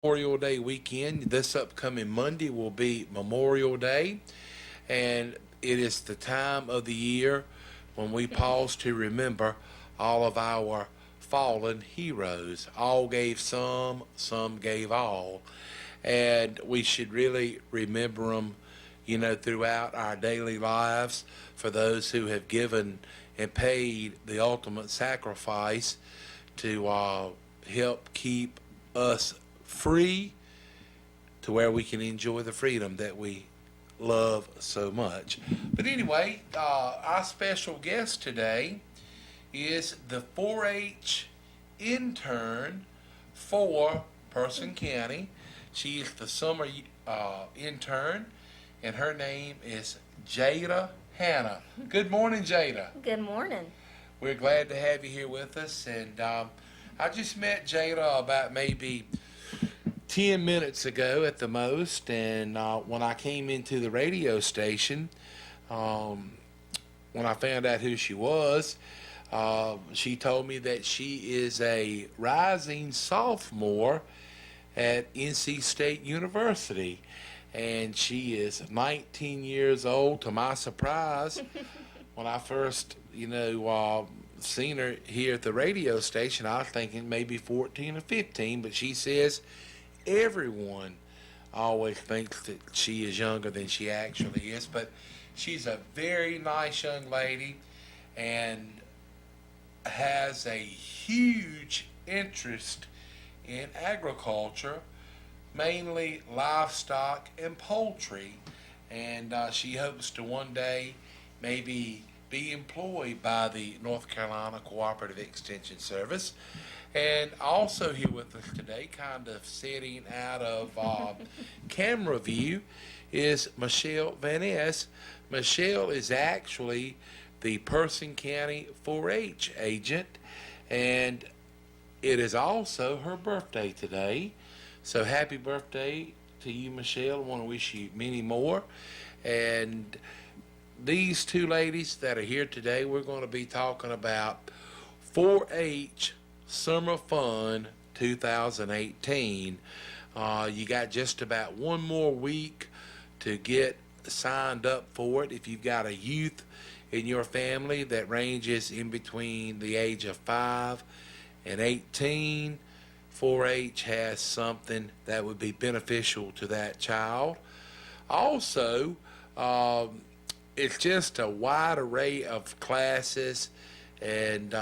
Memorial Day weekend. This upcoming Monday will be Memorial Day, and it is the time of the year when we pause to remember all of our fallen heroes. All gave some gave all, and we should really remember them, throughout our daily lives for those who have given and paid the ultimate sacrifice to help keep us free to where we can enjoy the freedom that we love so much. But anyway, our special guest today is the 4 H intern for Person County. She is the summer intern, and her name is Jada Hannah. Good morning, Jada. Good morning. We're glad to have you here with us. And I just met Jada about maybe 10 minutes ago at the most. And when I came into the radio station, when I found out who she was, she told me that she is a rising sophomore at NC State University. And she is 19 years old, to my surprise. When I first, seen her here at the radio station, I was thinking maybe 14 or 15, but she says everyone always thinks that she is younger than she actually is. But she's a very nice young lady and has a huge interest in agriculture, mainly livestock and poultry. And she hopes to one day maybe be employed by the North Carolina Cooperative Extension Service. And also here with us today, kind of sitting out of camera view, is Michelle Van Ness. Michelle is actually the Person County 4-H agent, and it is also her birthday today. So happy birthday to you, Michelle. I want to wish you many more. And these two ladies that are here today, we're going to be talking about 4-H Summer Fun 2018. You got just about one more week to get signed up for it. If you've got a youth in your family that ranges in between the age of 5 and 18, 4-H has something that would be beneficial to that child. Also, it's just a wide array of classes and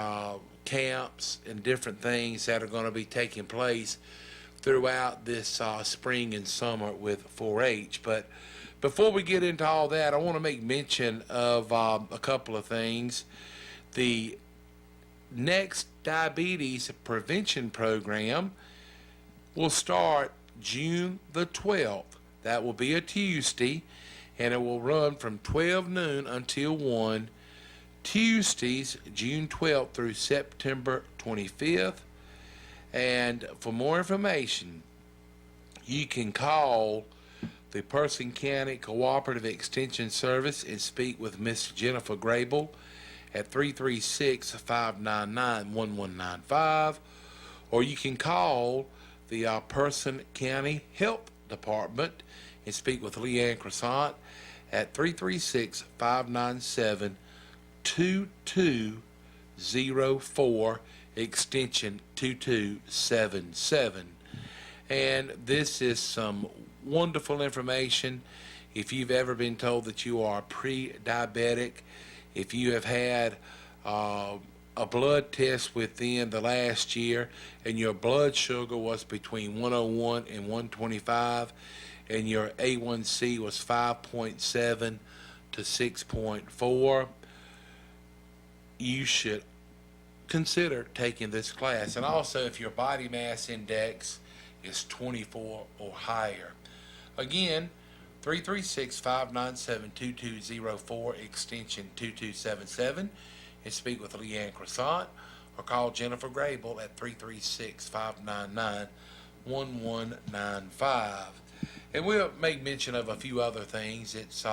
camps and different things that are going to be taking place throughout this spring and summer with 4-H. But before we get into all that, I want to make mention of a couple of things. The next diabetes prevention program will start June the 12th. That will be a Tuesday, and it will run from 12 noon until 1, Tuesdays, June 12th through September 25th. And for more information, you can call the Person County Cooperative Extension Service and speak with Miss Jennifer Grable at 336-599-1195, or you can call the Person County Health Department and speak with Leanne Croissant at 336-597-2204, extension 2277. And this is some wonderful information. If you've ever been told that you are pre-diabetic, if you have had a blood test within the last year and your blood sugar was between 101 and 125 and your A1C was 5.7 to 6.4, you should consider taking this class. And also, if your body mass index is 24 or higher. Again, 336-597-2204, extension 2277, and speak with Leanne Croissant, or call Jennifer Grable at 336-599-1195. And we'll make mention of a few other things. It's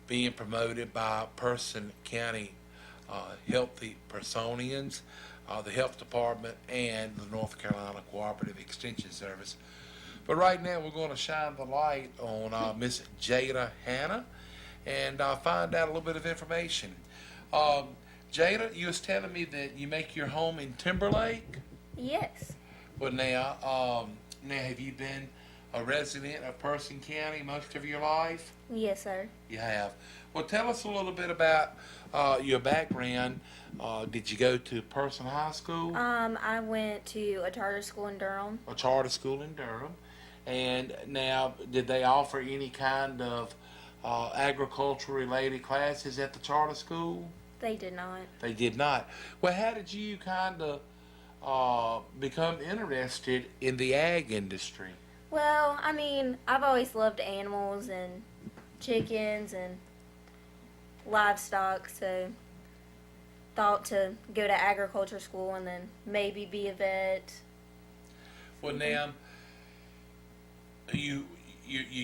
being promoted by Person County Healthy Personians, the Health Department, and the North Carolina Cooperative Extension Service. But right now, we're going to shine the light on Miss Jada Hanna and find out a little bit of information. Um, Jada, you was telling me that you make your home in Timberlake. Yes. Well, now have you been a resident of Person County most of your life? Yes, sir. You have. Well, tell us a little bit about your background. Did you go to Person High School, I went to a charter school in Durham. a charter school in Durham? And now, did they offer any kind of agriculture related classes at the charter school? They did not. They did not. Well, how did you kind of become interested in the ag industry? Well, I mean, I've always loved animals and chickens and livestock, so thought to go to agriculture school and then maybe be a vet. Well, now you're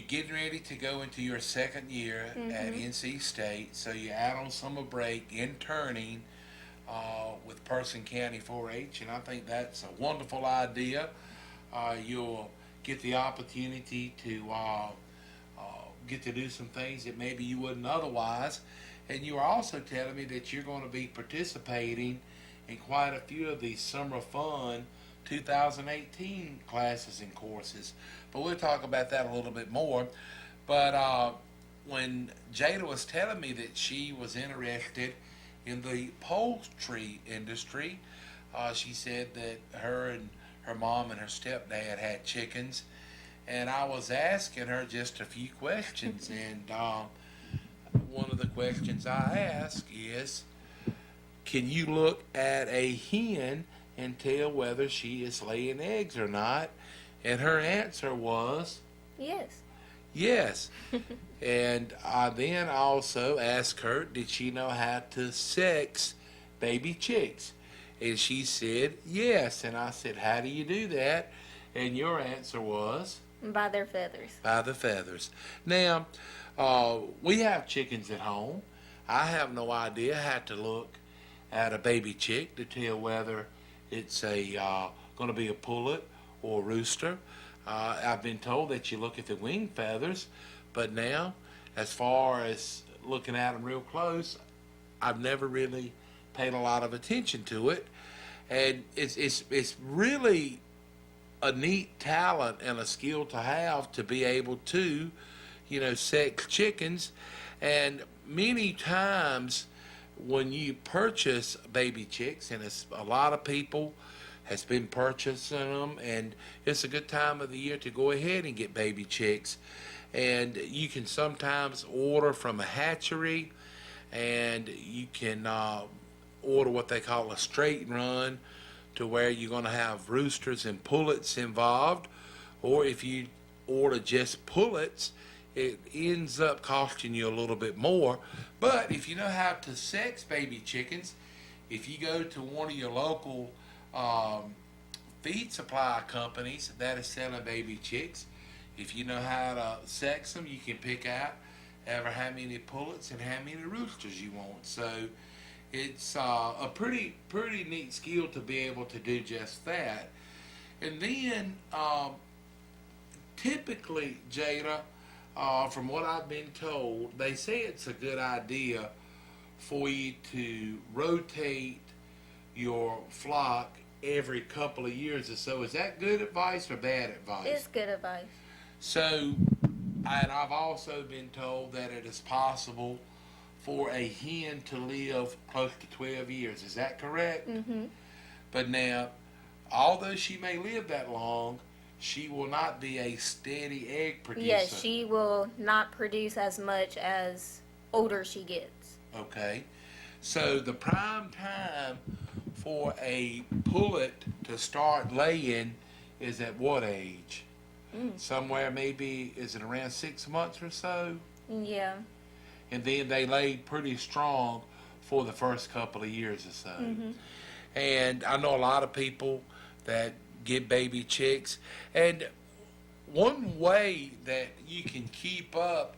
getting ready to go into your second year at NC State, so you're out on summer break, interning with Person County 4-H, and I think that's a wonderful idea. You'll get the opportunity to get to do some things that maybe you wouldn't otherwise. And you are also telling me that you're going to be participating in quite a few of these Summer Fun 2018 classes and courses. But we'll talk about that a little bit more. But when Jada was telling me that she was interested in the poultry industry, she said that her and her mom and her stepdad had chickens. And I was asking her just a few questions. And one of the questions I ask is, can you look at a hen and tell whether she is laying eggs or not? And her answer was Yes. yes. And I then also asked her, did she know how to sex baby chicks? And she said yes. And I said, how do you do that? And your answer was By their feathers. by the feathers. Now, we have chickens at home. I have no idea how to look at a baby chick to tell whether it's a going to be a pullet or a rooster. I've been told that you look at the wing feathers, but now, as far as looking at them real close, I've never really paid a lot of attention to it, and it's really a neat talent and a skill to have to be able to, sex chickens. And many times when you purchase baby chicks, and it's a lot of people has been purchasing them, and it's a good time of the year to go ahead and get baby chicks. And you can sometimes order from a hatchery, and you can order what they call a straight run, to where you're going to have roosters and pullets involved. Or if you order just pullets, it ends up costing you a little bit more. But if you know how to sex baby chickens, if you go to one of your local feed supply companies that is selling baby chicks, if you know how to sex them, you can pick out ever how many pullets and how many roosters you want. So it's a pretty neat skill to be able to do just that. And then typically, Jada, from what I've been told, they say it's a good idea for you to rotate your flock every couple of years or so. Is that good advice or bad advice? It's good advice. So, and I've also been told that it is possible for a hen to live close to 12 years. Is that correct? Mm-hmm. But now, although she may live that long, she will not be a steady egg producer. Yes, she will not produce as much as older she gets. Okay. So the prime time for a pullet to start laying is at what age? Somewhere maybe, is it around 6 months or so? Yeah. And then they lay pretty strong for the first couple of years or so. Mm-hmm. And I know a lot of people that get baby chicks. And one way that you can keep up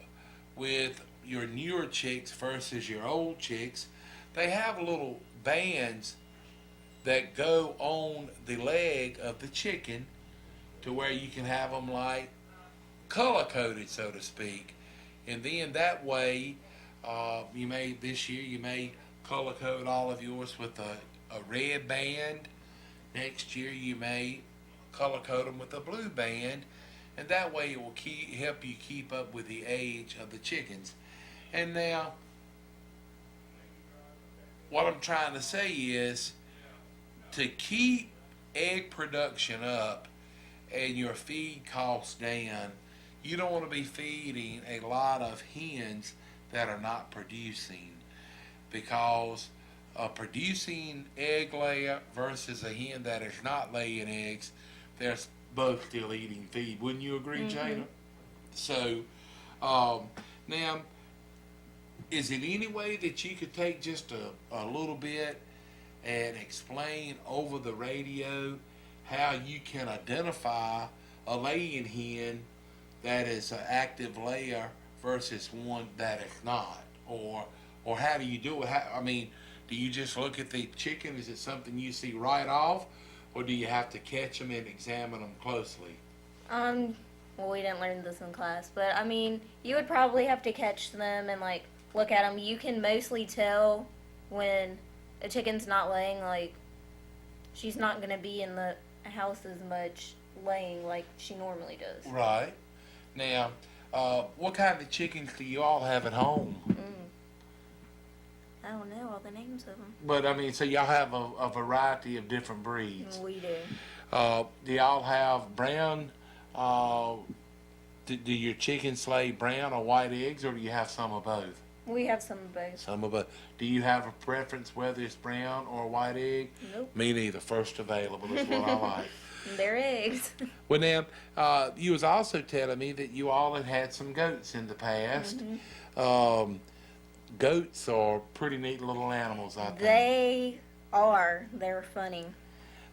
with your newer chicks versus your old chicks, they have little bands that go on the leg of the chicken to where you can have them like color coded, so to speak. And then that way, this year you may color code all of yours with a red band. Next year you may color code them with a blue band, and that way it will help you keep up with the age of the chickens. And now, what I'm trying to say is to keep egg production up and your feed costs down, you don't want to be feeding a lot of hens that are not producing, because a producing egg layer versus a hen that is not laying eggs, they're both still eating feed. Wouldn't you agree, Jada? So, now, is it any way that you could take just a little bit and explain over the radio how you can identify a laying hen that is an active layer versus one that is not? Or how do you do it? Do you just look at the chicken? Is it something you see right off? Or do you have to catch them and examine them closely? Well, we didn't learn this in class, but you would probably have to catch them and look at them. You can mostly tell when a chicken's not laying. She's not gonna be in the house as much laying like she normally does. Right. Now, what kind of chickens do you all have at home? I don't know all the names of them. But so y'all have a variety of different breeds. We do. Do y'all have brown? Do your chickens lay brown or white eggs, or do you have some of both? We have some of both. Some of both. Do you have a preference whether it's brown or white egg? Nope. Me neither. First available is what I like. They're eggs. Well, now, you was also telling me that you all had some goats in the past. Goats are pretty neat little animals, I think. They are. They're funny.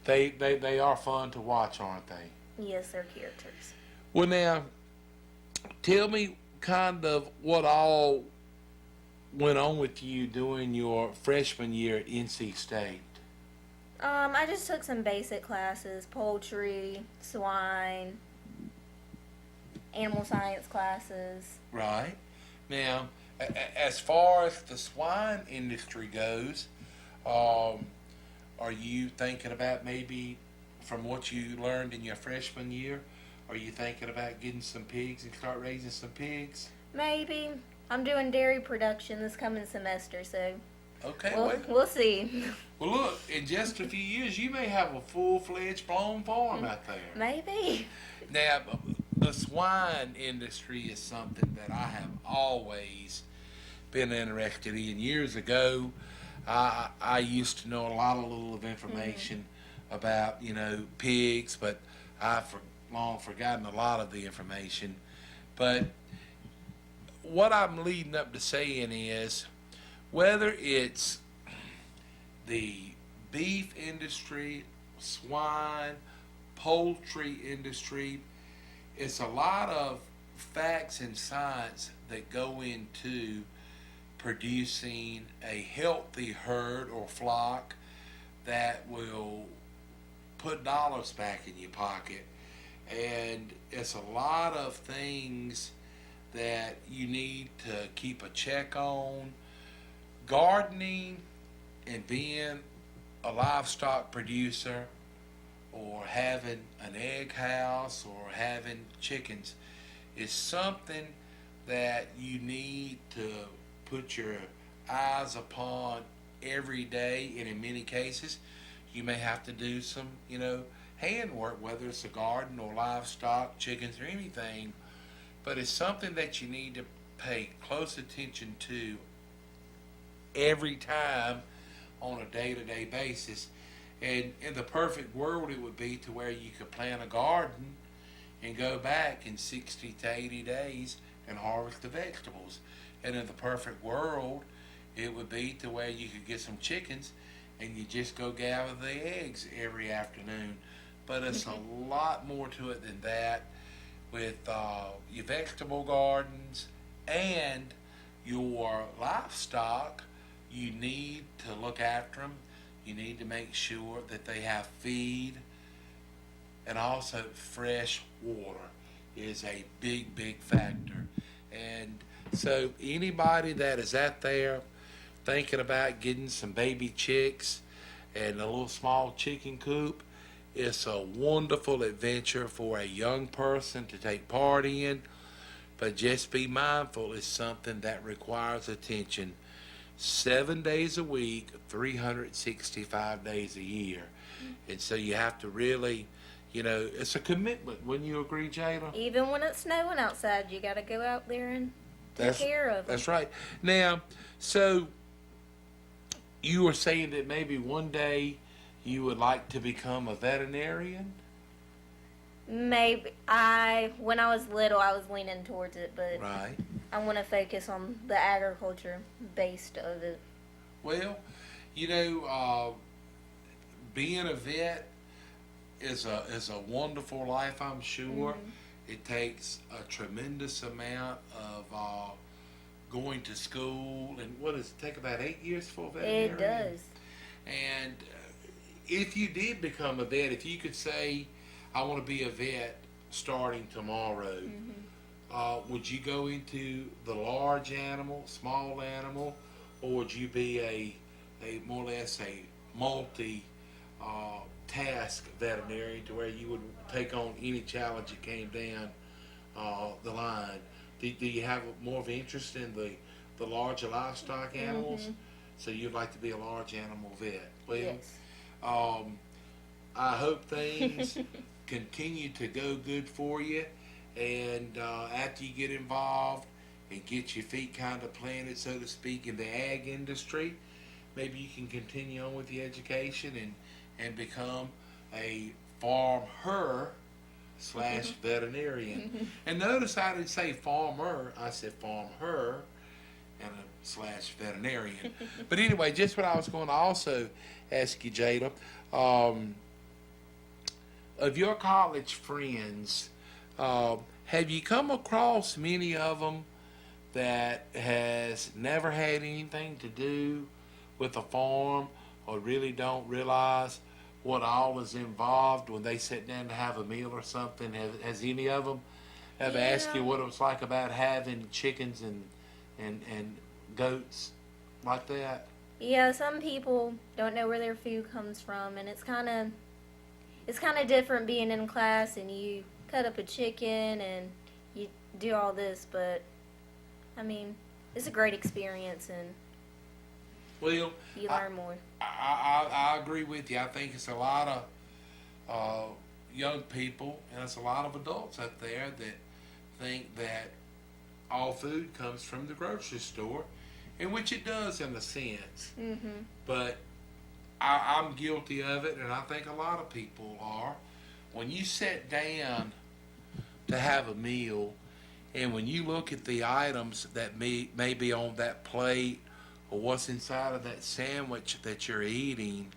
They are fun to watch, aren't they? Yes, they're characters. Well, now, tell me kind of what all went on with you during your freshman year at NC State. I just took some basic classes: poultry, swine, animal science classes. Right. Now, as far as the swine industry goes, are you thinking about maybe, from what you learned in your freshman year, are you thinking about getting some pigs and start raising some pigs? Maybe. I'm doing dairy production this coming semester, so Okay, we'll see. Well, look, in just a few years, you may have a full-fledged blown farm out there. Maybe. Now, the swine industry is something that I have always been interested in. Years ago, I used to know a lot of little of information about, pigs, but I've long forgotten a lot of the information. But what I'm leading up to saying is, whether it's the beef industry, swine, poultry industry, it's a lot of facts and science that go into producing a healthy herd or flock that will put dollars back in your pocket. And it's a lot of things that you need to keep a check on. Gardening and being a livestock producer, or having an egg house, or having chickens, is something that you need to put your eyes upon every day. And in many cases, you may have to do some, handwork, whether it's a garden or livestock, chickens, or anything. But it's something that you need to pay close attention to every time on a day-to-day basis. And in the perfect world, it would be to where you could plant a garden and go back in 60 to 80 days and harvest the vegetables. And in the perfect world, it would be to where you could get some chickens and you just go gather the eggs every afternoon. But it's a lot more to it than that. With your vegetable gardens and your livestock, you need to look after them. You need to make sure that they have feed and also fresh water is a big factor. And so anybody that is out there thinking about getting some baby chicks and a little small chicken coop, it's a wonderful adventure for a young person to take part in. But just be mindful, it's something that requires attention 7 days a week, 365 days a year. And so you have to really, it's a commitment. Wouldn't you agree, Jada? Even when it's snowing outside, you got to go out there and take That's, care of them. that's right. Now, so you were saying that maybe one day you would like to become a veterinarian? Maybe when I was little, I was leaning towards it, but Right. I want to focus on the agriculture based of it. Well, being a vet is a wonderful life, I'm sure. It takes a tremendous amount of going to school, and what does it take, about 8 years for a veterinarian? It does. And if you did become a vet, if you could say, I want to be a vet starting tomorrow, would you go into the large animal, small animal, or would you be a more or less a multi task veterinarian to where you would take on any challenge that came down the line? Do you have more of an interest in the larger livestock animals? So you'd like to be a large animal vet? Well, Yes. I hope things continue to go good for you, and after you get involved and get your feet kind of planted, so to speak, in the ag industry, maybe you can continue on with the education and become a farmer / veterinarian. And notice I didn't say farmer, I said farmer and a / veterinarian. But anyway, just what I was going to also ask you, Jada, of your college friends, have you come across many of them that has never had anything to do with a farm, or really don't realize what all is involved when they sit down to have a meal or something? Has any of them ever asked you what it was like about having chickens and goats like that? Yeah, some people don't know where their food comes from, and it's kind of different being in class and you cut up a chicken and you do all this, but I mean, it's a great experience and Well, you learn more. I agree with you. I think it's a lot of young people, and it's a lot of adults out there that think that all food comes from the grocery store, in which it does in a sense. But I'm guilty of it, and I think a lot of people are. When you sit down to have a meal, and when you look at the items that may be on that plate, or what's inside of that sandwich that you're eating,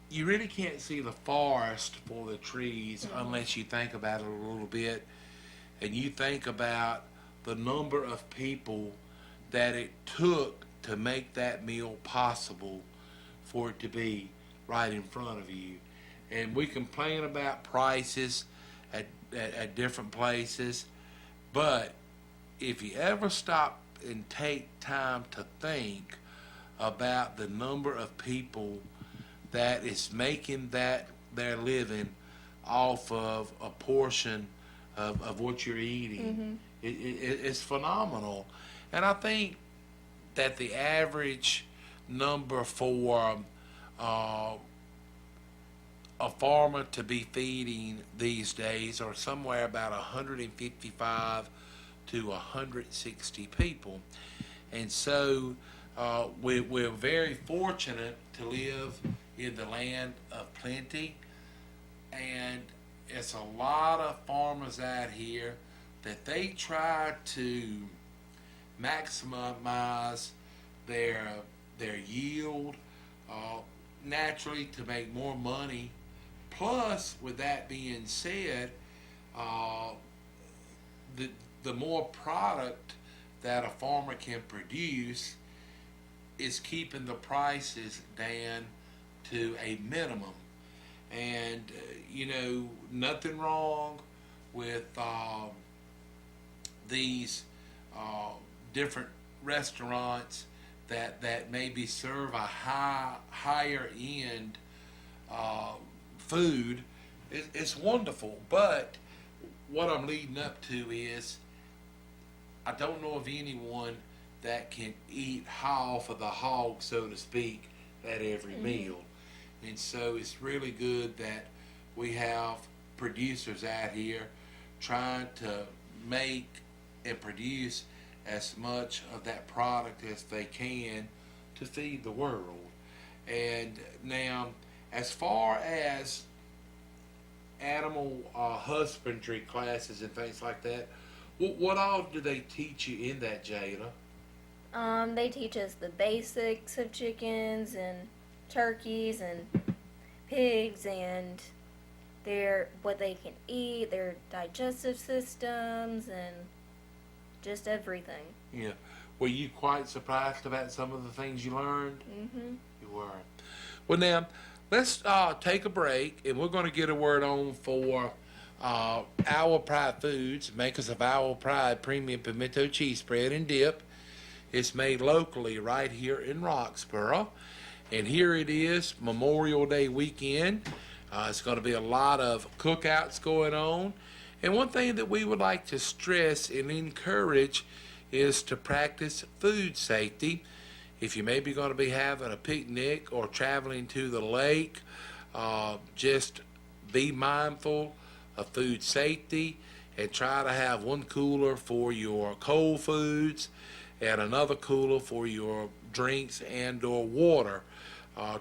you really can't see the forest for the trees unless you think about it a little bit, and you think about the number of people that it took to make that meal possible for it to be right in front of you. And we complain about prices at different places, but if you ever stop and take time to think about the number of people that is making that their living off of a portion of what you're eating, it's phenomenal. And I think that the average number for a farmer to be feeding these days are somewhere about 155 to 160 people. And so we're very fortunate to live in the land of plenty, and it's a lot of farmers out here that they try to maximize their yield, naturally to make more money. Plus, with that being said, the more product that a farmer can produce is keeping the prices down to a minimum. And, nothing wrong with these uh, different restaurants that maybe serve a higher end uh, food. It's wonderful, but what I'm leading up to is I don't know of anyone that can eat half of the hog, so to speak, at every meal. And so it's really good that we have producers out here trying to make and produce as much of that product as they can to feed the world. And now, as far as animal husbandry classes and things like that, what all do they teach you in that, Jada? They teach us the basics of chickens and turkeys and pigs and what they can eat, their digestive systems, and just everything. Yeah. Were you quite surprised about some of the things you learned? Mm-hmm. You were. Well, now, let's take a break, and we're going to get a word on for Our Pride Foods, makers of Our Pride Premium Pimento Cheese Spread and Dip. It's made locally right here in Roxborough. And here it is, Memorial Day weekend. It's going to be a lot of cookouts going on. And one thing that we would like to stress and encourage is to practice food safety. If you may be going to be having a picnic or traveling to the lake, just be mindful of food safety and try to have one cooler for your cold foods and another cooler for your drinks and or water.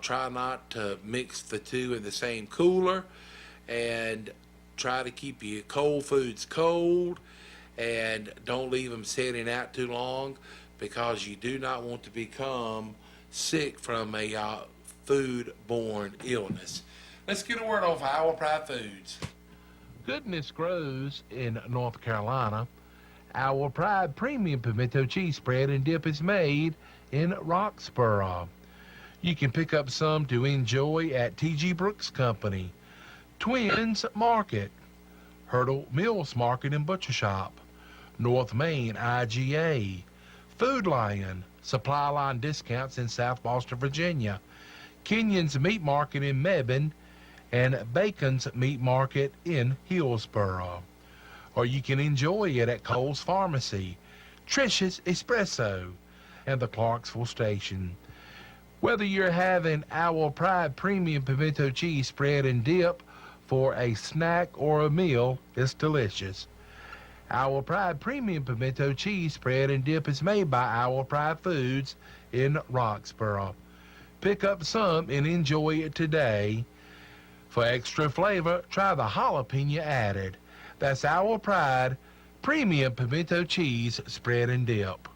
Try not to mix the two in the same cooler, and try to keep your cold foods cold, and don't leave them sitting out too long, because you do not want to become sick from a food-borne illness. Let's get a word on for Our Pride Foods. Goodness grows in North Carolina. Our Pride Premium Pimento Cheese Spread and Dip is made in Roxborough. You can pick up some to enjoy at T.G. Brooks Company, Twins Market, Hurdle Mills Market and Butcher Shop, North Main IGA, Food Lion, Supply Line Discounts in South Boston, Virginia, Kenyon's Meat Market in Mebane, and Bacon's Meat Market in Hillsboro. Or you can enjoy it at Cole's Pharmacy, Trish's Espresso, and the Clarksville Station. Whether you're having Our Pride Premium Pimento Cheese Spread and Dip for a snack or a meal, it's delicious. Our Pride Premium Pimento Cheese Spread and Dip is made by Our Pride Foods in Roxborough. Pick up some and enjoy it today. For extra flavor, try the jalapeno added. That's Our Pride Premium Pimento Cheese Spread and Dip.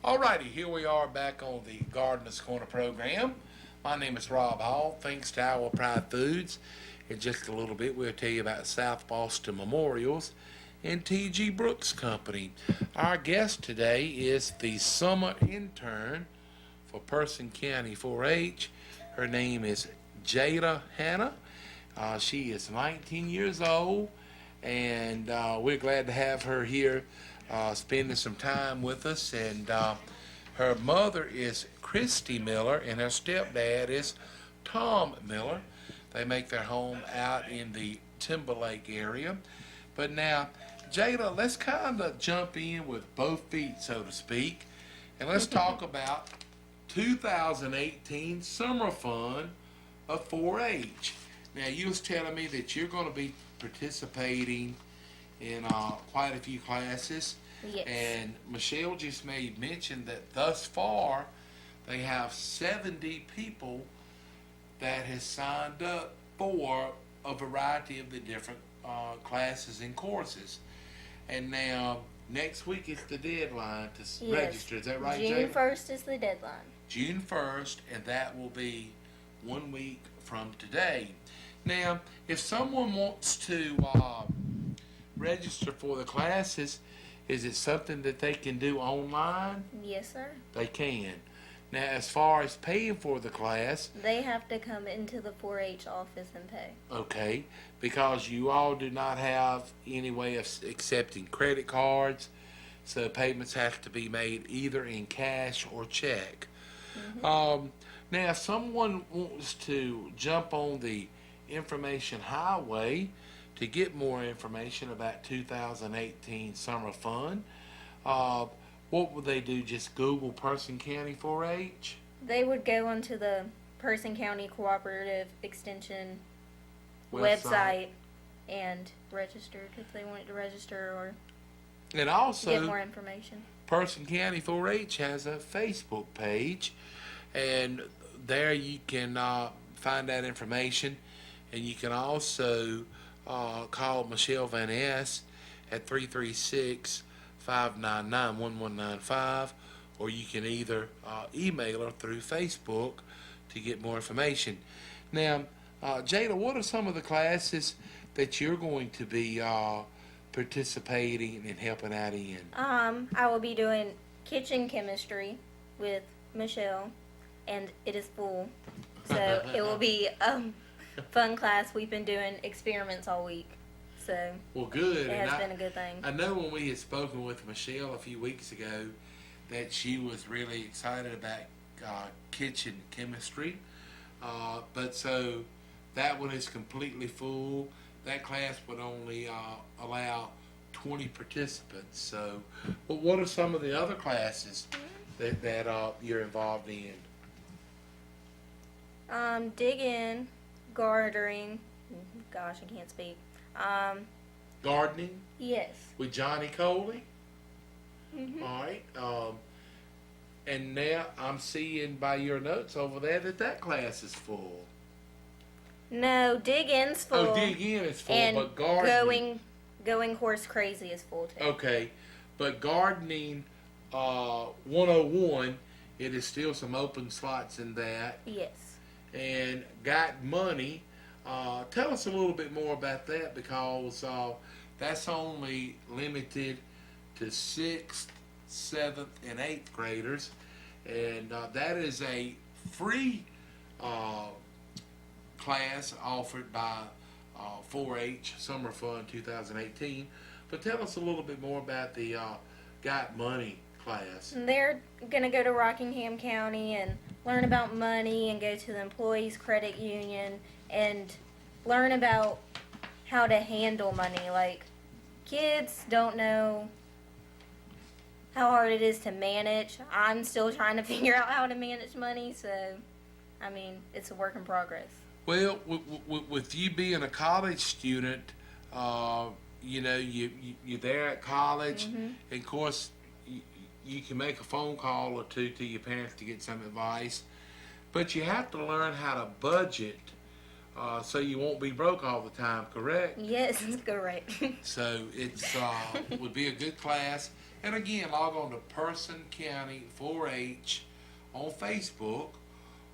Alrighty, here we are back on the Gardener's Corner program. My name is Rob Hall. Thanks to Our Pride Foods. In just a little bit, we'll tell you about South Boston Memorials and T.G. Brooks Company. Our guest today is the summer intern for Person County 4-H. Her name is Jada Hanna. She is 19 years old, and we're glad to have her here spending some time with us. And her mother is Christy Miller, and her stepdad is Tom Miller. They make their home out in the Timberlake area. But now, Jada, let's kind of jump in with both feet, so to speak, and let's talk about 2018 Summer Fun of 4-H. Now, you was telling me that you're going to be participating in quite a few classes. Yes. And Michelle just made mention that thus far they have 70 people that has signed up for a variety of the different classes and courses. And now next week is the deadline to register. Is that right, June Jada? 1st is the deadline. June 1st, and that will be 1 week from today. Now, if someone wants to register for the classes, Is it something that they can do online? Yes, sir. They can. Now, as far as paying for the class, They have to come into the 4-H office and pay. okay, because you all do not have any way of accepting credit cards, so payments have to be made either in cash or check. Now, if someone wants to jump on the information highway to get more information about 2018 Summer Fun, what would they do? Just Google Person County 4-H? They would go onto the Person County Cooperative Extension website and register if they wanted to register or And get also, more information. Person County 4-H has a Facebook page, and there you can find that information, and you can also call Michelle Van Ness at 336-599-1195, or you can either email her through Facebook to get more information. Now, Jada, what are some of the classes that you're going to be participating and helping out in? I will be doing kitchen chemistry with Michelle, and it is full. So it will be a fun class. We've been doing experiments all week, so Well, good. it And has been a good thing. I know when we had spoken with Michelle a few weeks ago that she was really excited about kitchen chemistry. But so that one is completely full. That class would only allow 20 participants. So, but what are some of the other classes that you're involved in? Dig in, gardening. Gosh, I can't speak. Gardening Yes. with Johnny Coley. Mhm. All right. And now I'm seeing by your notes over there that class is full. No, dig in's full. Oh, dig in is full, and but gardening. going horse crazy is full too. Okay, but gardening 101, it is still some open slots in that. Yes. And got money. Tell us a little bit more about that, because that's only limited to 6th, 7th, and 8th graders, and that is a free class offered by 4-H Summer Fun 2018. But tell us a little bit more about the Got Money class. And they're gonna go to Rockingham County and learn about money and go to the employees credit union and learn about how to handle money. Like, kids don't know how hard it is to manage. I'm still trying to figure out how to manage money, so I mean, it's a work in progress. Well, with you being a college student, you know, you're there at college, and of course, you can make a phone call or two to your parents to get some advice, but you have to learn how to budget so you won't be broke all the time, correct? Yes, correct. So it's would be a good class. And again, log on to Person County 4-H on Facebook,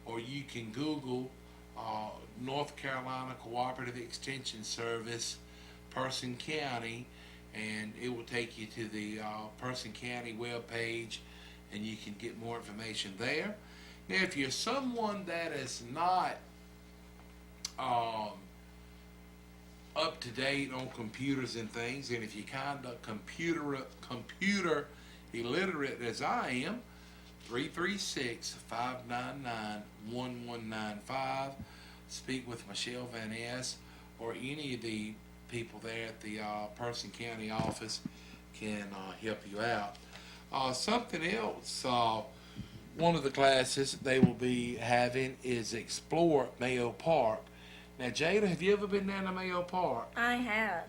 or you can Google North Carolina Cooperative Extension Service, Person County, and it will take you to the Person County webpage, and you can get more information there. Now, if you're someone that is not up to date on computers and things, and if you're kind of computer illiterate as I am, 336-599-1195. Speak with Michelle Van Ness, or any of the people there at the Person County office can help you out. Something else, one of the classes they will be having is Explore Mayo Park. Now, Jada, have you ever been down to Mayo Park? I have.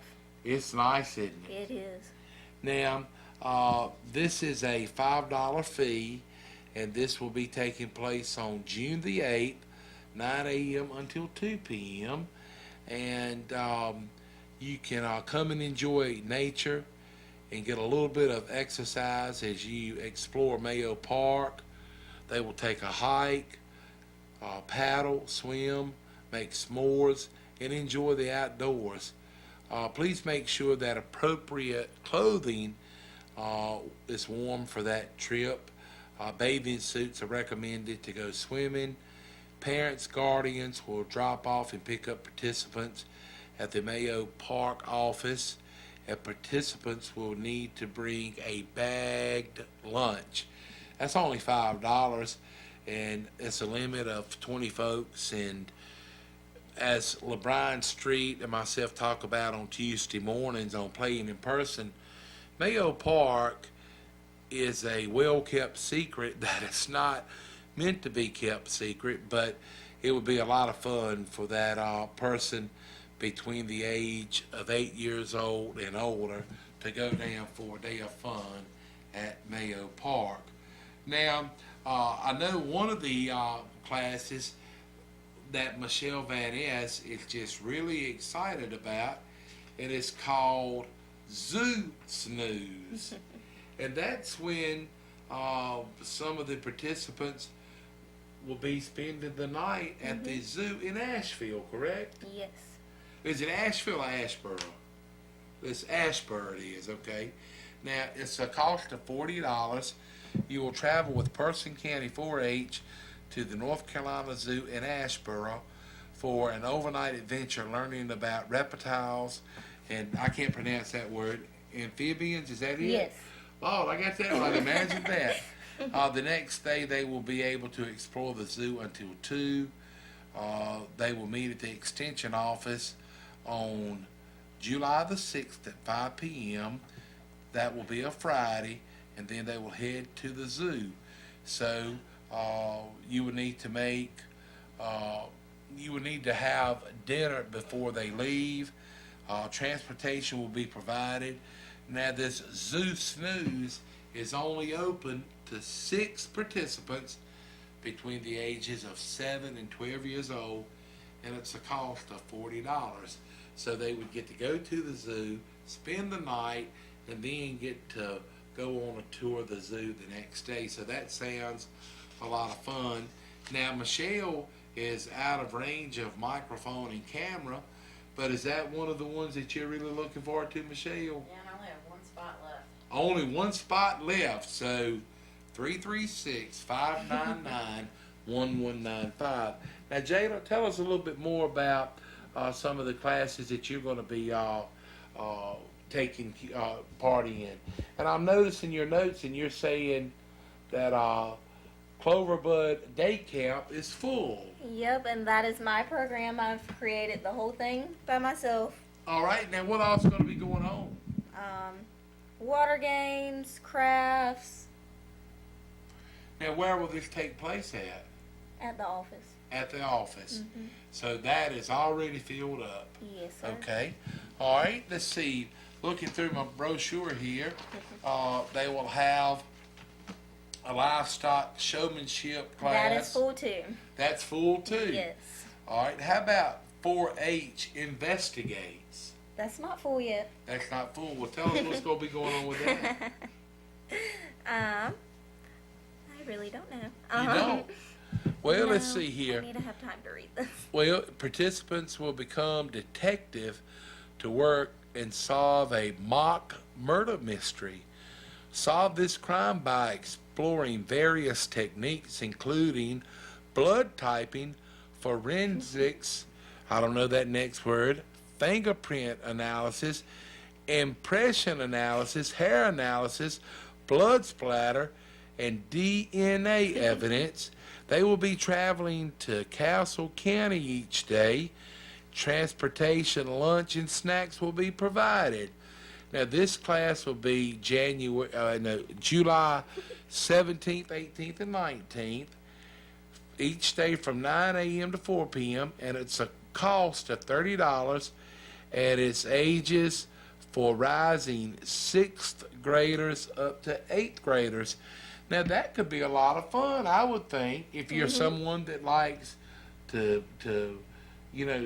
It's nice, isn't it? It is. Now, this is a $5 fee, and this will be taking place on June the 8th, 9 a.m. until 2 p.m. And you can come and enjoy nature and get a little bit of exercise as you explore Mayo Park. They will take a hike, paddle, swim, make s'mores, and enjoy the outdoors. Please make sure that appropriate clothing It's warm for that trip. Bathing suits are recommended to go swimming. Parents, guardians will drop off and pick up participants at the Mayo Park office, and participants will need to bring a bagged lunch. That's only $5, and it's a limit of 20 folks. And as LeBron Street and myself talk about on Tuesday mornings on Playing in Person, Mayo Park is a well-kept secret that it's not meant to be kept secret, but it would be a lot of fun for that person between the age of 8 years old and older to go down for a day of fun at Mayo Park. Now, I know one of the classes that Michelle Van Ness is just really excited about, and it's called Zoo Snooze. And that's when some of the participants will be spending the night at the zoo in Asheville, correct? Yes. Is it Asheville or Asheboro? It's Asheboro it is, okay. Now, it's a cost of $40. You will travel with Person County 4-H to the North Carolina Zoo in Asheboro for an overnight adventure learning about reptiles, and I can't pronounce that word, amphibians, is that it? Yes. Oh, I got that right. Imagine that. The next day, they will be able to explore the zoo until 2. They will meet at the Extension office on July the 6th at 5 p.m. That will be a Friday, and then they will head to the zoo. So you would need to have dinner before they leave. Transportation will be provided. Now, this Zoo Snooze is only open to 6 participants between the ages of 7 and 12 years old, and it's a cost of $40. So they would get to go to the zoo, spend the night, and then get to go on a tour of the zoo the next day. So that sounds a lot of fun. Now, Michelle is out of range of microphone and camera, but is that one of the ones that you're really looking forward to, Michelle? Yeah, and I only have one spot left. Only one spot left, so 336-599-1195. Now, Jada, tell us a little bit more about some of the classes that you're going to be taking part in. And I'm noticing your notes, and you're saying that Cloverbud Day Camp is full. Yep, and that is my program. I've created the whole thing by myself. All right, now what else is going to be going on? Water games, crafts. Now, where will this take place at? At the office. At the office. So that is already filled up. Yes, sir. Okay. All right, let's see. Looking through my brochure here, they will have a livestock showmanship class. That is full too. That's full too. Yes. All right. How about 4-H investigates? That's not full yet. That's not full. Well, tell us what's going to be going on with that. I really don't know. You don't? Well, let's No, see here. I need to have time to read this. Well, participants will become detective to work and solve a mock murder mystery. Solve this crime by exploring various techniques, including blood typing, forensics, I don't know that next word, fingerprint analysis, impression analysis, hair analysis, blood splatter, and DNA evidence. They will be traveling to Castle County each day. Transportation, lunch, and snacks will be provided. Now, this class will be July 17th, 18th, and 19th, each day from 9 a.m. to 4 p.m., and it's a cost of $30, and it's ages for rising 6th graders up to 8th graders. Now, that could be a lot of fun, I would think, if you're someone that likes to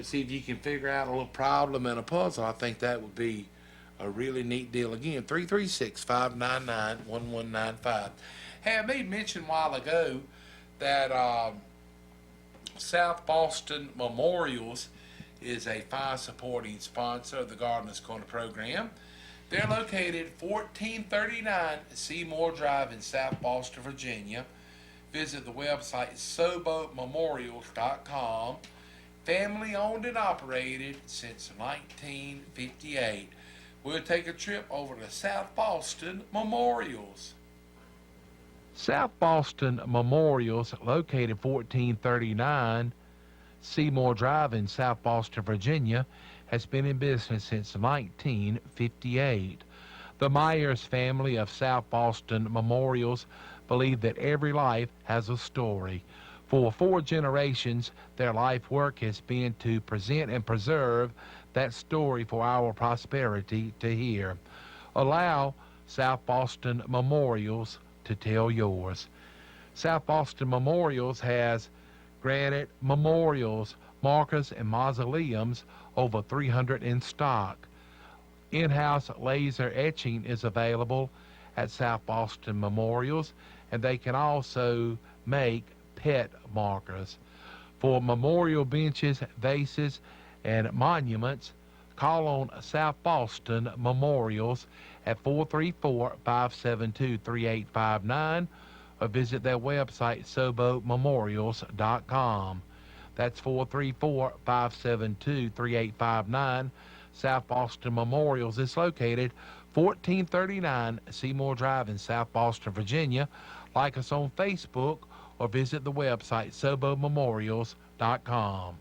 see if you can figure out a little problem and a puzzle. I think that would be a really neat deal. Again, 336-599-1195. Hey, I made mention a while ago that South Boston Memorials is a fine supporting sponsor of the Gardeners Corner program. They're located 1439 Seymour Drive in South Boston, Virginia. Visit the website SoBoatMemorials.com. Family owned and operated since 1958. We'll take a trip over to South Boston Memorials. South Boston Memorials, located 1439 Seymour Drive in South Boston, Virginia, has been in business since 1958. The Myers family of South Boston Memorials believe that every life has a story. For 4 generations, their life work has been to present and preserve that story for our prosperity to hear. Allow South Boston Memorials to tell yours. South Boston Memorials has granite memorials, markers, and mausoleums, over 300 in stock. In-house laser etching is available at South Boston Memorials, and they can also make pet markers. For memorial benches, vases, and monuments, call on South Boston Memorials at 434-572-3859 or visit their website SoBoatMemorials.com. That's 434-572-3859. South Boston Memorials is located 1439 Seymour Drive in South Boston, Virginia. Like us on Facebook or visit the website SoBoatMemorials.com.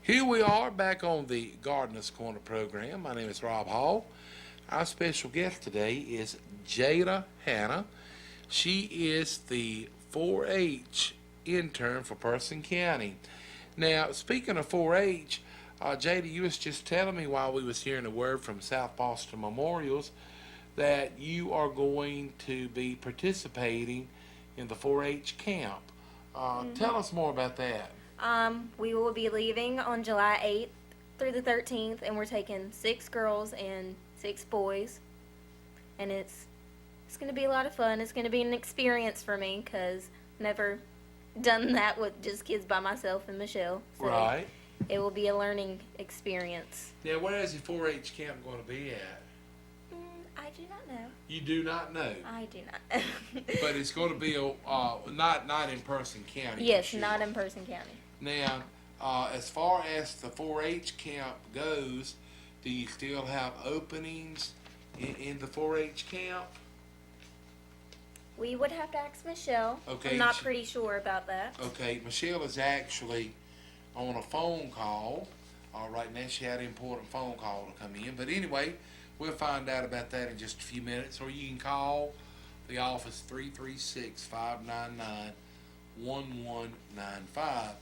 Here we are back on the Gardener's Corner program. My name is Rob Hall. Our special guest today is Jada Hanna. She is the 4-H intern for Person County. Now, speaking of 4-H, Jada, you was just telling me while we was hearing a word from South Boston Memorials that you are going to be participating in the 4-H camp. Tell us more about that. We will be leaving on July 8th through the 13th, and we're taking 6 girls and 6 boys. And it's going to be a lot of fun. It's going to be an experience for me because never done that with just kids by myself and Michelle. So Right. it will be a learning experience. Now, where is the 4-H camp going to be at? I do not know. You do not know. I do not know. But it's going to be not in Person County. Yes, for sure. not in Person County. Now, as far as the 4-H camp goes, do you still have openings in the 4-H camp? We would have to ask Michelle. Okay, I'm not pretty sure about that. Okay, Michelle is actually on a phone call. Right now, she had an important phone call to come in. But anyway, we'll find out about that in just a few minutes. Or you can call the office 336-599-1195.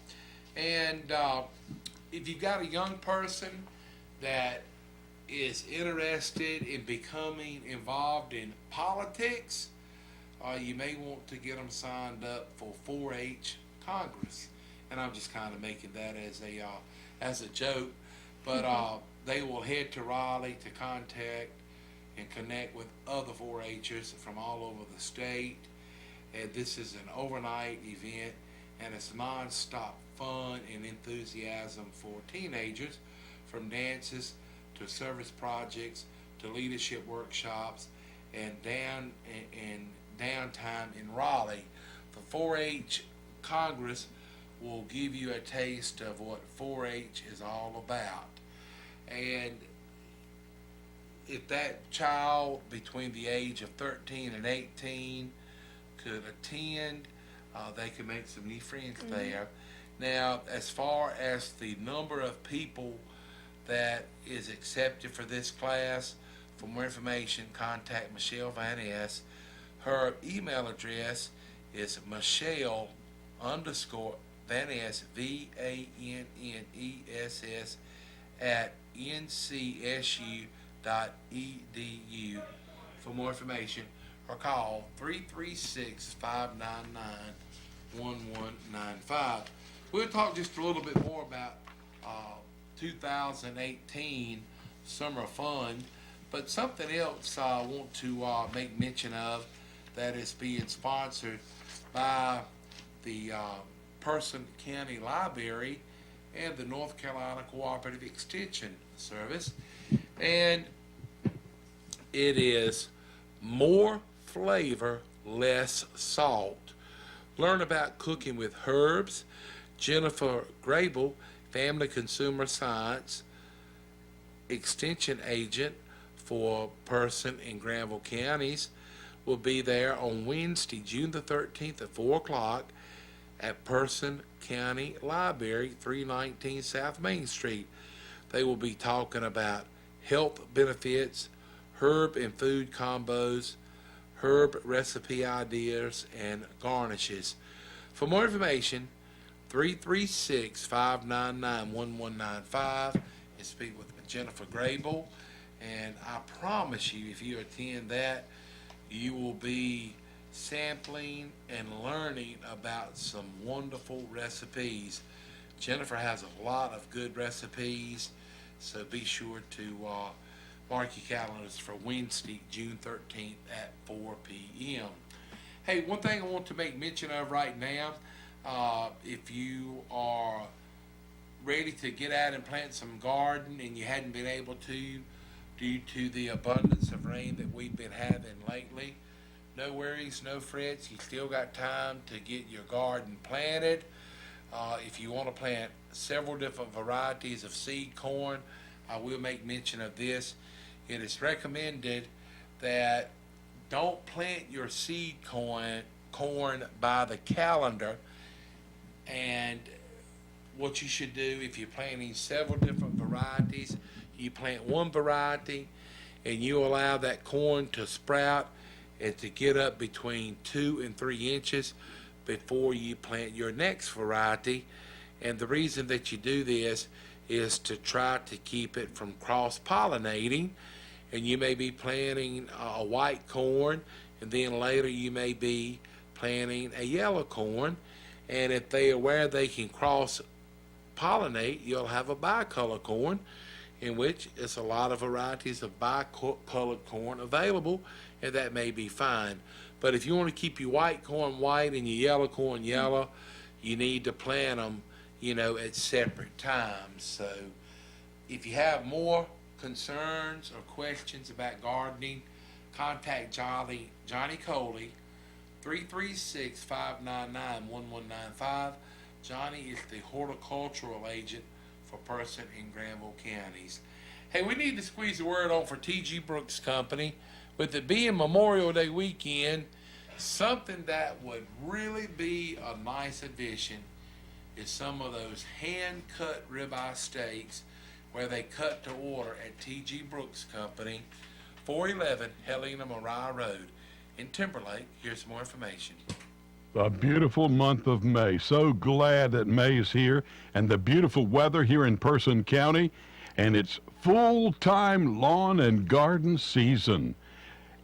And if you've got a young person that is interested in becoming involved in politics, you may want to get them signed up for 4-H Congress. And I'm just kind of making that as a joke. But they will head to Raleigh to contact and connect with other 4-Hers from all over the state. And this is an overnight event, and it's non-stop fun and enthusiasm for teenagers, from dances to service projects to leadership workshops and downtime in Raleigh. The 4-H Congress will give you a taste of what 4-H is all about. And if that child between the age of 13 and 18 could attend, they could make some new friends there. Now, as far as the number of people that is accepted for this class, for more information, contact Michelle Van Ness. Her email address is Michelle_Van Ness, VANNESS, at ncsu.edu. For more information, or call 336-599-1195. We'll talk just a little bit more about 2018 Summer Fun, but something else I want to make mention of that is being sponsored by the Person County Library and the North Carolina Cooperative Extension Service. And it is more flavor, less salt. Learn about cooking with herbs. Jennifer Grable, Family Consumer Science Extension Agent for Person in Granville Counties, will be there on Wednesday, June the 13th at 4 o'clock at Person County Library, 319 South Main Street. They will be talking about health benefits, herb and food combos, herb recipe ideas, and garnishes. For more information, 336-599-1195 and speak with Jennifer Grable. And I promise you, if you attend that, you will be sampling and learning about some wonderful recipes. Jennifer has a lot of good recipes, so be sure to mark your calendars for Wednesday, June 13th at 4 p.m. Hey, one thing I want to make mention of right now, if you are ready to get out and plant some garden and you hadn't been able to due to the abundance of rain that we've been having lately, no worries, no frets. You still got time to get your garden planted. If you want to plant several different varieties of seed corn, I will make mention of this. It is recommended that don't plant your seed corn by the calendar. And what you should do, if you're planting several different varieties, you plant one variety and you allow that corn to sprout and to get up between 2 and 3 inches before you plant your next variety. And the reason that you do this is to try to keep it from cross-pollinating. And you may be planting a white corn, and then later you may be planting a yellow corn. And if they are where they can cross-pollinate, you'll have a bicolor corn, in which is a lot of varieties of bicolored corn available, and that may be fine. But if you want to keep your white corn white and your yellow corn yellow, you need to plant them, at separate times. So if you have more concerns or questions about gardening, contact Johnny Coley, 336-599-1195. Johnny is the horticultural agent for Person in Granville Counties. Hey, we need to squeeze a word on for T.G. Brooks Company. With it being Memorial Day weekend, something that would really be a nice addition is some of those hand-cut ribeye steaks where they cut to order at T.G. Brooks Company, 411 Helena Mariah Road in Timberlake. Here's more information. A beautiful month of May. So glad that May is here and the beautiful weather here in Person County, and it's full-time lawn and garden season.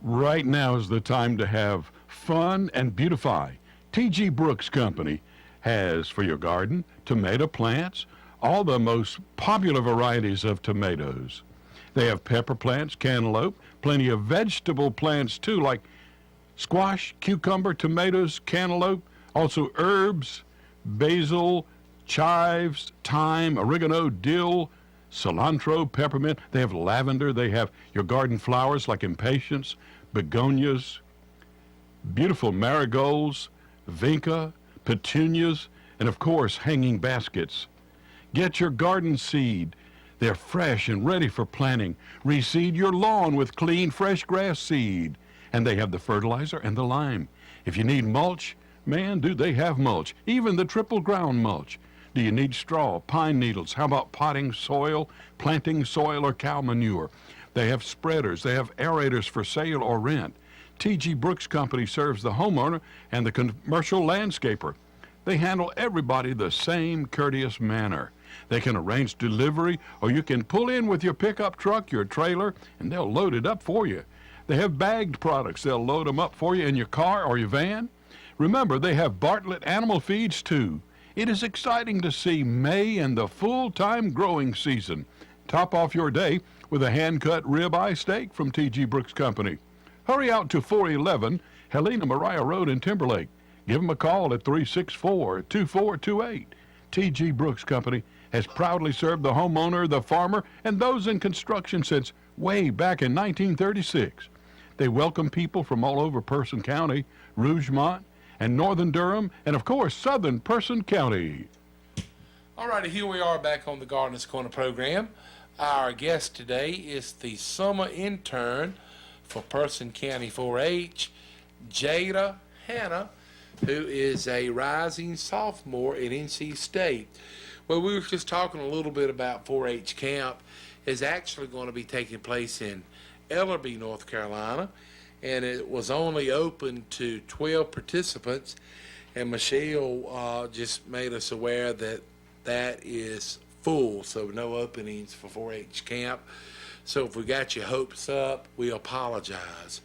Right now is the time to have fun and beautify. T.G. Brooks Company has for your garden tomato plants, all the most popular varieties of tomatoes. They have pepper plants, cantaloupe, plenty of vegetable plants too, like squash, cucumber, tomatoes, cantaloupe, also herbs, basil, chives, thyme, oregano, dill, cilantro, peppermint. They have lavender. They have your garden flowers like impatiens, begonias, beautiful marigolds, vinca, petunias, and of course hanging baskets. Get your garden seed. They're fresh and ready for planting. Reseed your lawn with clean, fresh grass seed. And they have the fertilizer and the lime. If you need mulch, man, do they have mulch. Even the triple ground mulch. Do you need straw, pine needles? How about potting soil, planting soil, or cow manure? They have spreaders. They have aerators for sale or rent. T.G. Brooks Company serves the homeowner and the commercial landscaper. They handle everybody the same courteous manner. They can arrange delivery, or you can pull in with your pickup truck, your trailer, and they'll load it up for you. They have bagged products. They'll load them up for you in your car or your van. Remember, they have Bartlett animal feeds too. It is exciting to see May and the full-time growing season. Top off your day with a hand-cut ribeye steak from T.G. Brooks Company. Hurry out to 411 Helena Mariah Road in Timberlake. Give them a call at 364-2428. T.G. Brooks Company has proudly served the homeowner, the farmer, and those in construction since way back in 1936. They welcome people from all over Person County, Rougemont, and northern Durham, and of course, southern Person County. All righty, here we are back on the Gardener's Corner program. Our guest today is the summer intern for Person County 4-H, Jada Hanna, who is a rising sophomore at NC State. Well, we were just talking a little bit about 4-H camp. Is actually going to be taking place in Ellerby, North Carolina, and it was only open to 12 participants, and Michelle just made us aware that that is full, so no openings for 4-H camp. So if we got your hopes up, we apologize.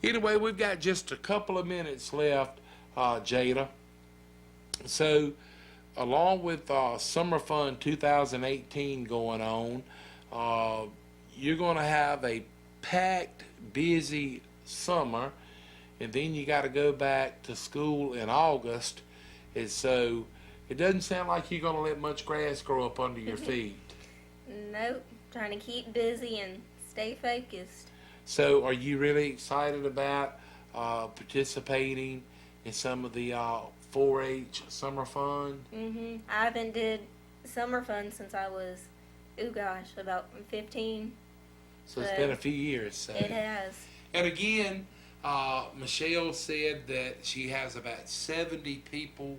Anyway, we've got just a couple of minutes left, Jada. So along with Summer Fun 2018 going on, you're going to have a packed, busy summer, and then you got to go back to school in August, and so it doesn't sound like you're going to let much grass grow up under your feet. Nope. Trying to keep busy and stay focused. So are you really excited about participating in some of the 4-H summer fun? I haven't did summer fun since I was, about 15. So it's been a few years. So. It has. And again, Michelle said that she has about 70 people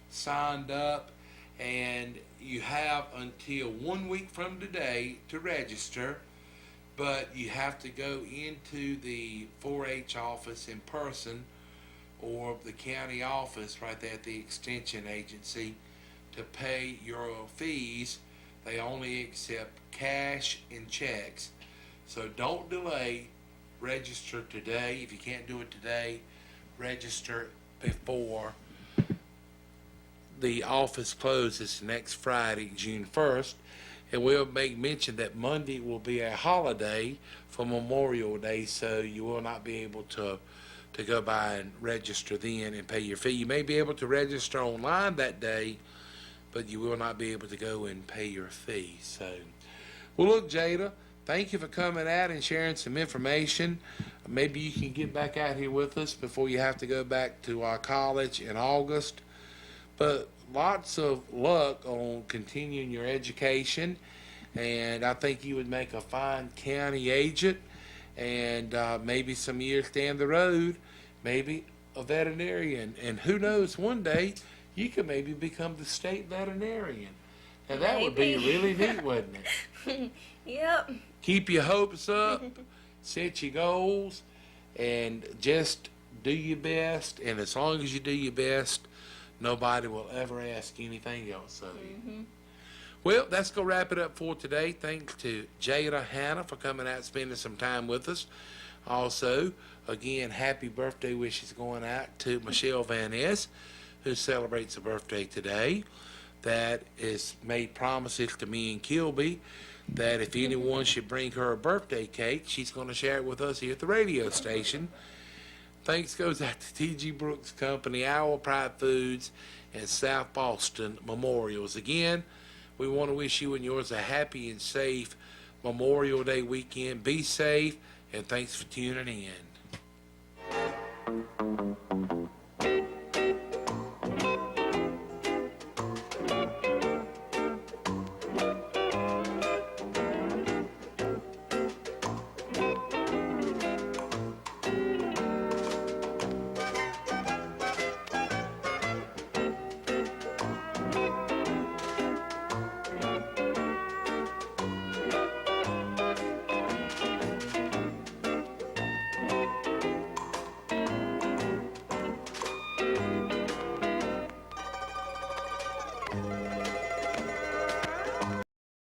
signed up, and you have until 1 week from today to register, but you have to go into the 4-H office in person or the county office right there at the extension agency to pay your fees. They only accept cash and checks. So don't delay. Register today. If you can't do it today, register before the office closes next Friday, June 1st. And we'll make mention that Monday will be a holiday for Memorial Day, so you will not be able to go by and register then and pay your fee. You may be able to register online that day, but you will not be able to go and pay your fee. So, well, look, Jada, thank you for coming out and sharing some information. Maybe you can get back out here with us before you have to go back to college in August. But lots of luck on continuing your education, and I think you would make a fine county agent, and maybe some years down the road, maybe a veterinarian. And who knows, one day you could maybe become the state veterinarian. Now that would be really neat, wouldn't it? Yep. Keep your hopes up, set your goals, and just do your best. And as long as you do your best, nobody will ever ask anything else of you. Well, that's going to wrap it up for today. Thanks to Jada Hanna for coming out and spending some time with us. Also, again, happy birthday wishes going out to Michelle Van Ness, who celebrates a birthday today. That has made promises to me and Kilby that if anyone should bring her a birthday cake, she's going to share it with us here at the radio station. Thanks goes out to T.G. Brooks Company, Owl Pride Foods, and South Boston Memorials. Again, we want to wish you and yours a happy and safe Memorial Day weekend. Be safe, and thanks for tuning in.